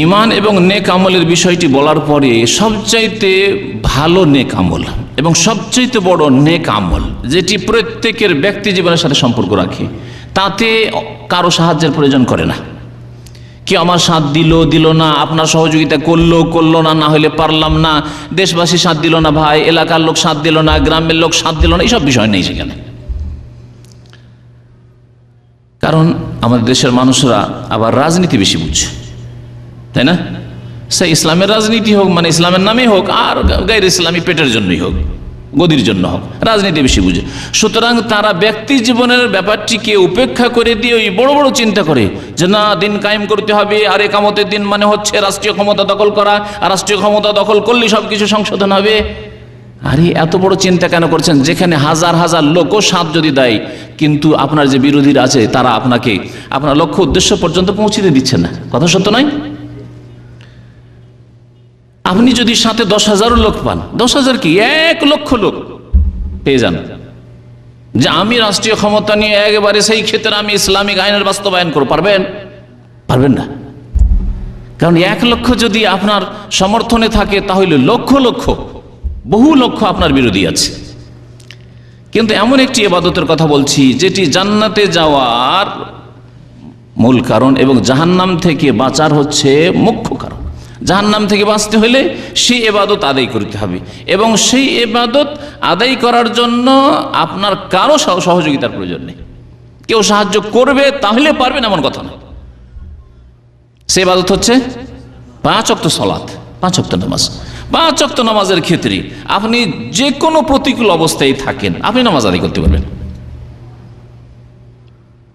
ঈমান এবং নেক আমলের বিষয়টি বলার পরে সবচাইতে ভালো নেক আমল এবং সবচাইতে বড় নেক আমল যেটি প্রত্যেকের ব্যক্তি জীবনের সাথে সম্পর্ক রাখে, তাতে কারো সাহায্যের প্রয়োজন করে না। কি আমার সাথ দিল না, আপনার সহযোগিতা করলো না, না হলে পারলাম না, দেশবাসী সাথ দিল না, ভাই এলাকার লোক সাথ দিল না, গ্রামের লোক সাথ দিল না, এইসব বিষয় নেই সেখানে। কারণ আমাদের দেশের মানুষরা আবার রাজনীতি বেশি বুঝছে, তাই না? সে ইসলামের রাজনীতি হোক, মানে ইসলামের নামে হোক, আর গায়ের ইসলামী পেটের জন্যই হোক, গদির জন্য হোক, রাজনীতি বেশি বুঝে। সুতরাং তারা ব্যক্তি জীবনের ব্যাপারটিকে উপেক্ষা করে দিয়ে ওই বড় বড় চিন্তা করে যে না, দিন কায়েম করতে হবে, আর একামতের দিন মানে হচ্ছে রাষ্ট্রীয় ক্ষমতা দখল করা, আর রাষ্ট্রীয় ক্ষমতা দখল করলে সব কিছু সংশোধন হবে। আরে এত বড় চিন্তা কেন করছেন, যেখানে হাজার হাজার লোকও সাথ যদি দেয়, কিন্তু আপনার যে বিরোধীরা আছে তারা আপনাকে আপনার লক্ষ্য উদ্দেশ্য পর্যন্ত পৌঁছে দিচ্ছে না। কথা সত্য নয়? আপনি যদি সাথে 10,000 লোক পান, 10,000 কি 1 লক্ষ লোক পেয়ে যান যে আমি রাষ্ট্রীয় ক্ষমতা নিয়ে একেবারে সেই ক্ষেত্রে আমি ইসলামিক আইনের বাস্তবায়ন করব, পারবেন না। কারণ 1 লক্ষ যদি আপনার সমর্থনে থাকে, তাহলে লক্ষ লক্ষ, বহু লক্ষ আপনার বিরোধী আছে। কিন্তু এমন একটি ইবাদতের কথা বলছি যেটি জান্নাতে যাওয়ার মূল কারণ এবং জাহান্নাম থেকে বাঁচার হচ্ছে মুখ্য কারণ। জাহান্নাম থেকে বাঁচতে হলে সেই ইবাদত আদায় করতে হবে, এবং সেই ইবাদত আদায় করার জন্য আপনার কারো সহযোগিতার প্রয়োজন নেই। কেউ সাহায্য করবে তাহলে পারবেন এমন কথা না। সেই ইবাদত হচ্ছে 5 ওয়াক্ত সালাত, 5 ওয়াক্ত নামাজ। 5 ওয়াক্ত নামাজের ক্ষেত্রে আপনি যে কোনো প্রতিকূল অবস্থায় থাকেন, আপনি নামাজ আদায় করতে পারবেন।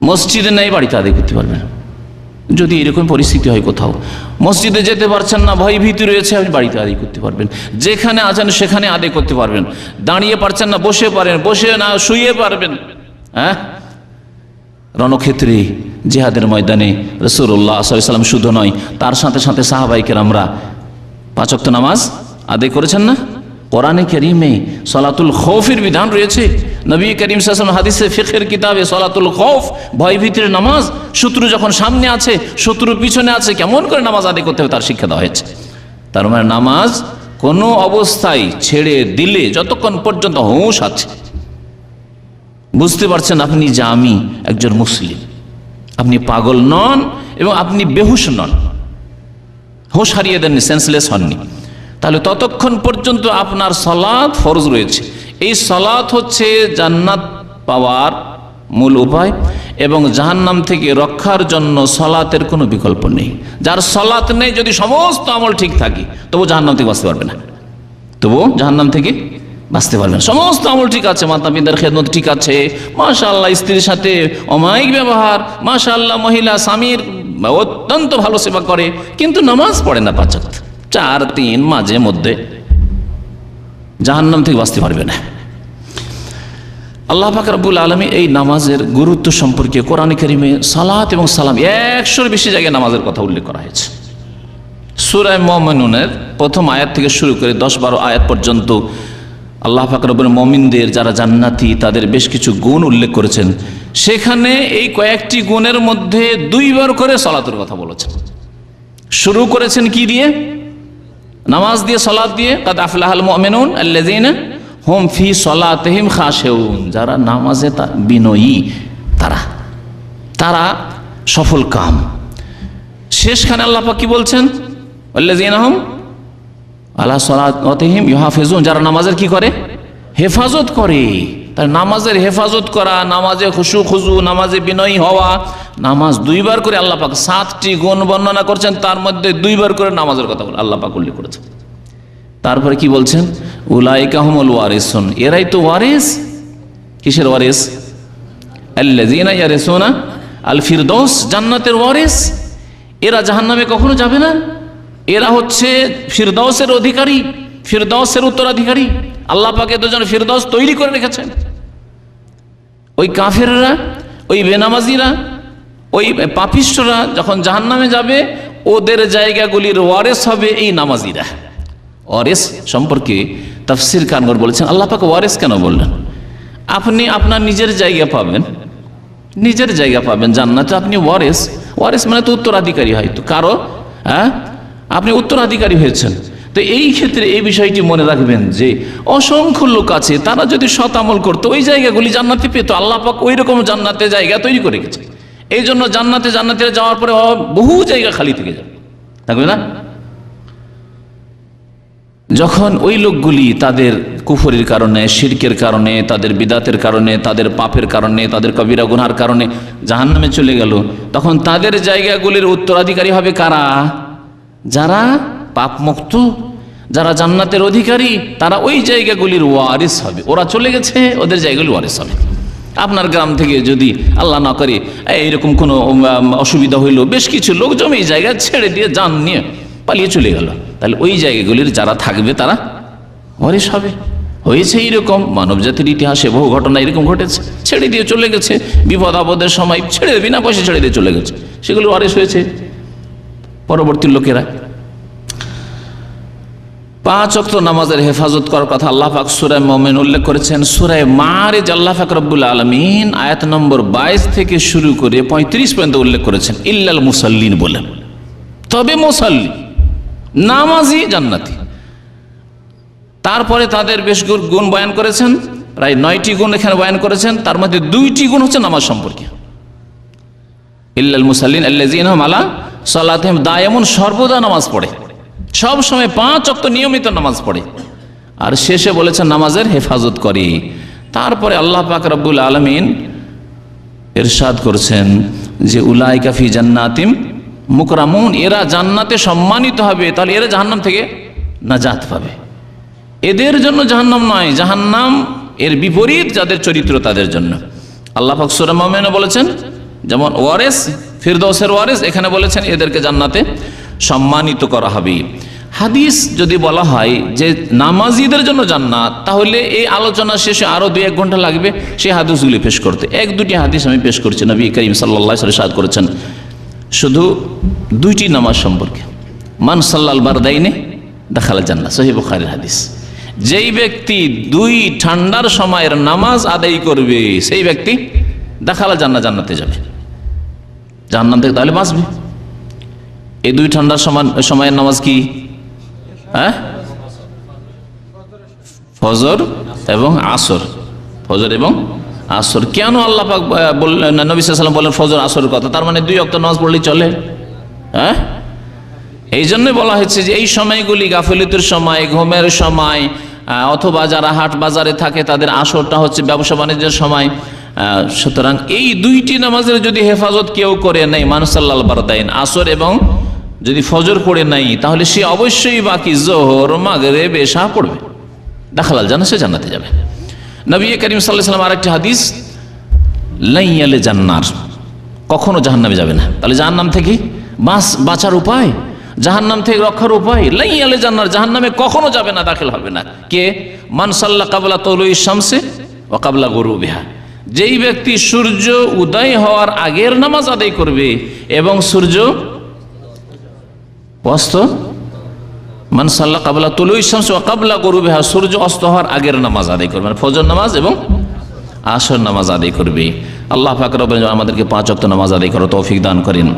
মসজিদে নেই, বাড়িতে আদায় করতে পারবেন। যদি এরকম পরিস্থিতি হয়, কোথাও মসজিদে যেতে পারছেন না, ভয় ভীতি রয়েছে, আপনি বাড়িতে আদায় করতে পারবেন। যেখানে আছেন সেখানে আদায় করতে পারবেন। দাঁড়িয়ে পারছেন না, বসে পারেন, বসে না শুয়ে পারবেন। হ্যাঁ, রণক্ষেত্রে জিহাদের ময়দানে রাসূলুল্লাহ সাল্লাল্লাহু আলাইহি ওয়াসাল্লাম শুধু নয়, তার সাথে সাথে সাহাবায়ে কেরামরা 5 ওয়াক্ত নামাজ আদায় করেছেন না। কোরআনে কারীমে সালাতুল খৌফের বিধান রয়েছে। নবী করিম সাল্লাল্লাহু আলাইহি ওয়াসাল্লাম হাদিসে ফিকহের কিতাবে সালাতুল খৌফ, ভয় ভীতির নামাজ, শত্রু যখন সামনে আছে, শত্রু পিছনে আছে, কেমন করে নামাজ আদায় করতে হবে তার শিক্ষা দেওয়া হয়েছে। তার মানে নামাজ কোনো অবস্থায় ছেড়ে দিলে, যতক্ষণ পর্যন্ত হুঁশ আছে, বুঝতে পারছেন আপনি যে আমি একজন মুসলিম, আপনি পাগল নন এবং আপনি বেহুশ নন, হুঁশ হারিয়ে দেননি, সেন্সলেস হননি, তাহলে ততক্ষণ পর্যন্ত আপনার সালাত ফরজ রয়েছে। এই সালাত হচ্ছে জান্নাত পাওয়ার মূল উপায়, এবং জাহান্নাম থেকে রক্ষার জন্য সালাতের কোনো বিকল্প নেই। যার সালাত নেই, যদি সমস্ত আমল ঠিক থাকে, তবু জাহান্নাম থেকে বাঁচতে পারবে না, বাঁচতে পারবেন। সমস্ত আমল ঠিক আছে, মাতা পিতার খেদমত ঠিক আছে, মাশাআল্লাহ স্ত্রীর সাথে অমায়িক ব্যবহার, মাশাআল্লাহ মহিলা স্বামীর অত্যন্ত ভালো সেবা করে, কিন্তু নামাজ পড়ে না 5 ওয়াক্ত, 4-3 মাঝে মধ্যে, জাহান্নাম থেকে বাঁচতে পারবে না। আল্লাহ পাক রব্বুল আলামিন এই নামাজের গুরুত্ব সম্পর্কে কোরআনে কারীমে সালাত এবং সালাম 100-এর বেশি জায়গায় নামাজের কথা উল্লেখ করা হয়েছে। সূরা মুমিনুনের প্রথম আয়াত থেকে শুরু করে 10-12 আয়াত পর্যন্ত আল্লাহ পাক রব্বুল মুমিনদের যারা জান্নাতি তাদের বেশ কিছু গুণ উল্লেখ করেছেন। সেখানে এই কয়েকটি গুণের মধ্যে 2 বার করে সালাতের কথা বলেছেন। শুরু করেছেন কি দিয়ে? নামাজ দিয়ে, সালাত দিয়ে। কাদ আফলাহাল মুমিনুন আল্লাযীনা হুম ফি সালাতিহিম খাশিউন, যারা নামাজে বিনয়ী, তারা সফল কাম। শেষখানে আল্লাহ পাক কি বলছেন? আল্লাযীনা হুম আলা সালাতিহিম ইউহাফিজুন, যারা নামাজের কি করে? হেফাজত করে। তার নামাজের হেফাজত করা, নামাজে খুশু খুজু, নামাজে বিনয়ী হওয়া, নামাজ 2 বার করে আল্লাহ পাক 7টি গুণ বর্ণনা করছেন, তার মধ্যে 2 বার করে নামাজের কথা আল্লাহ পাক উল্লেখ করেছেন। তারপরে কি বলছেন? উলাইকা হুমুল ওয়ারিসুন, এরাই তো ওয়ারিস। কিসের ওয়ারিস? আল্লাযীনা ইয়ারিসুনা আল ফিরদাউস, জান্নাতের ওয়ারিস। এরা জাহান্নামে কখনো যাবে না, এরা হচ্ছে ফিরদাউসের অধিকারী, ফিরদাউসের উত্তরাধিকারী। আল্লাহ পাক এদের জন্য ফিরদাউস তৈরি করে রেখেছেন। ওই কাফেররা, ওই বেনামাজিরা, ওই পাপিষ্ঠরা যখন জাহান্নামে যাবে, ওদের জায়গাগুলির ওয়ারিস হবে এই নামাজিরা। ওয়ারিস সম্পর্কে তাফসীর কারগর বলেছেন, আল্লাহ পাক ওয়ারিস কেন বললেন? আপনি আপনার নিজের জায়গা পাবেন জান্নাতে, আপনি ওয়ারিস। ওয়ারিস মানে তো উত্তরাধিকারী, হয়তো কারো আপনি উত্তরাধিকারী হয়েছেন। তো এই ক্ষেত্রে এই বিষয়টি মনে রাখবেন যে অসংখ্য লোক আছে, তারা যদি সৎ আমল করতো ওই জায়গাগুলি জান্নাতে পেত। আল্লাহ পাক ওই রকম জান্নাতে জায়গা তৈরি করে গেছে। এই জন্য জান্নাতে যাওয়ার পরে বহু জায়গা খালি থেকে যাবে, থাকবে না। যখন ওই লোকগুলি তাদের কুফরির কারণে, শিরকের কারণে, তাদের বিদাতের কারণে, তাদের পাপের কারণে, তাদের কবিরা গুনার কারণে জাহান্নামে চলে গেল, তখন তাদের জায়গাগুলির উত্তরাধিকারী হবে কারা? যারা পাপ মুক্ত, যারা জান্নাতের অধিকারী, তারা ওই জায়গাগুলির ওয়ারিস হবে। ওরা চলে গেছে, ওদের জায়গাগুলি ওয়ারিস হবে। আপনার গ্রাম থেকে যদি আল্লাহ না করে এইরকম কোনো অসুবিধা হইল, বেশ কিছু লোক জমি এই জায়গায় ছেড়ে দিয়ে জান নিয়ে পালিয়ে চলে গেল, তাহলে ওই জায়গাগুলির যারা থাকবে তারা ওয়ারিস হবে। হয়েছে এইরকম, মানব জাতির ইতিহাসে বহু ঘটনা এরকম ঘটেছে। ছেড়ে দিয়ে চলে গেছে, বিপদ আপদের সময় ছেড়ে বিনা পয়সা ছেড়ে দিয়ে চলে গেছে, সেগুলো ওয়ারিস হয়েছে পরবর্তী লোকেরা। 5 ওয়াক্ত নামাজের হেফাজত করার কথা আল্লাহ পাক সূরা মুমিন উল্লেখ করেছেন। সূরা মারিজ আল্লাহ পাক রব্বুল আলামিন আয়াত নম্বর 22 থেকে শুরু করে 35 পর্যন্ত উল্লেখ করেছেন ইল্লাল মুসাল্লিন বলেন, তবে মুসাল্লি নামাজি জান্নাতি। তারপরে তাদের বেশ গুণ বয়ান করেছেন, প্রায় 9টি গুণ এখানে বয়ান করেছেন। তার মধ্যে 2টি গুণ হচ্ছে নামাজ সম্পর্কে। ইল্লাল মুসাল্লিন আল্লাযীনা হুম আলা সালাতিহিম দায়িমুন, সর্বদা নামাজ পড়ে, সব সময় 5 ওয়াক্ত নিয়মিত নামাজ পড়ে। আর শেষে বলেছেন নামাজের হেফাজত করে। তারপরে আল্লাহ পাক রব্বুল আলামিন ইরশাদ করছেন যে উলাইকা ফি জান্নাতিম মুকরামুন, এরা জান্নাতে সম্মানিত হবে। তাহলে এরা জাহান্নাম থেকে নাজাত পাবে। এদের জন্য জাহান্নাম নয়, জাহান্নাম এর বিপরীত যাদের চরিত্র তাদের জন্য। আল্লাহ পাক সূরা মুমিনে বলেছেন যেমন ওয়ারিস, ফিরদৌসের ওয়ারিস, এখানে বলেছেন এদেরকে জান্নাতে সম্মানিত করা হবে। হাদিস যদি বলা হয় যে নামাজিদের জন্য জান্নাত, তাহলে এই আলোচনা শেষে আরো 2-1 ঘন্টা লাগবে সেই হাদিসগুলি পেশ করতে। 1-2টি হাদিস আমি পেশ করছি। নবী করিম সাল্লাল্লাহু আলাইহি ওয়াসাল্লাম ইরশাদ করেছেন শুধু 2টি নামাজ সম্পর্কে, মান সাল্লাল বারদাইনে দাখালাল জান্নাহ, সহিহ বুখারীর হাদিস। যেই ব্যক্তি 2 ঠান্ডার সময়ের নামাজ আদায় করবে সেই ব্যক্তি দাখালাল জান্নাহ, জান্নাতে যাবে, জাহান্নাম থেকে তাহলে বাঁচবে। এই 2 ঠান্ডার সময়ের নামাজ কি? হ্যাঁ, ফজর এবং আসর। ফজর এবং আসর। কেন আল্লাহ পাক বললেন, নবী সাল্লাল্লাহু আলাইহি ওয়াসাল্লাম বলেন ফজর আসরের কথা? তার মানে 2 ওয়াক্ত নামাজ পড়লেই চলে। হ্যাঁ, এই জন্যই বলা হয়েছে যে এই সময়গুলি গাফিলতির সময়, ঘুমের সময়, অথবা যারা হাট বাজারে থাকে তাদের আসরটা হচ্ছে ব্যবসা বাণিজ্যের সময়। সুতরাং এই 2টি নামাজের যদি হেফাজত কেউ করে নেই, মান সাল্লাল বারদাইন, আসর এবং যদি ফজর পড়ে নাই, তাহলে সে অবশ্যই বাকি যোহর, মাগরিব, এশা পড়বে, দাখালাল জান্নাহ, সে জান্নাতে যাবে। নবী করিম সাল্লাল্লাহু আলাইহি ওয়াসাল্লাম আরেকটি হাদিস, লাইয়ালে জান্নার, কখনো জাহান্নামে যাবে না। তাহলে জাহান্নাম থেকে বাঁচার উপায়, জাহান্নাম থেকে রক্ষার উপায়, লাইয়ালে জান্নার, জাহান্নামে কখনো যাবে না, দাখিল হবে না। কে? মান সাল্লা কাবলা তুলুই শামসি ওয়া কাবলা গুরুবিহা, যেই ব্যক্তি সূর্য উদয় হওয়ার আগের নামাজ আদায় করবে এবং সূর্য অস্ত, মান সাল্লা কাবলা তুলুই শামসি ওয়া কাবলা গুরুবিহা, সূর্য অস্ত হওয়ার আগের নামাজ আদায় করবে, মানে ফজর নামাজ এবং আসর নামাজ আদায় করবে। আল্লাহ পাক রব্বুল আলামিন আমাদেরকে 5 ওয়াক্ত নামাজ আদায় করার তৌফিক দান করেন।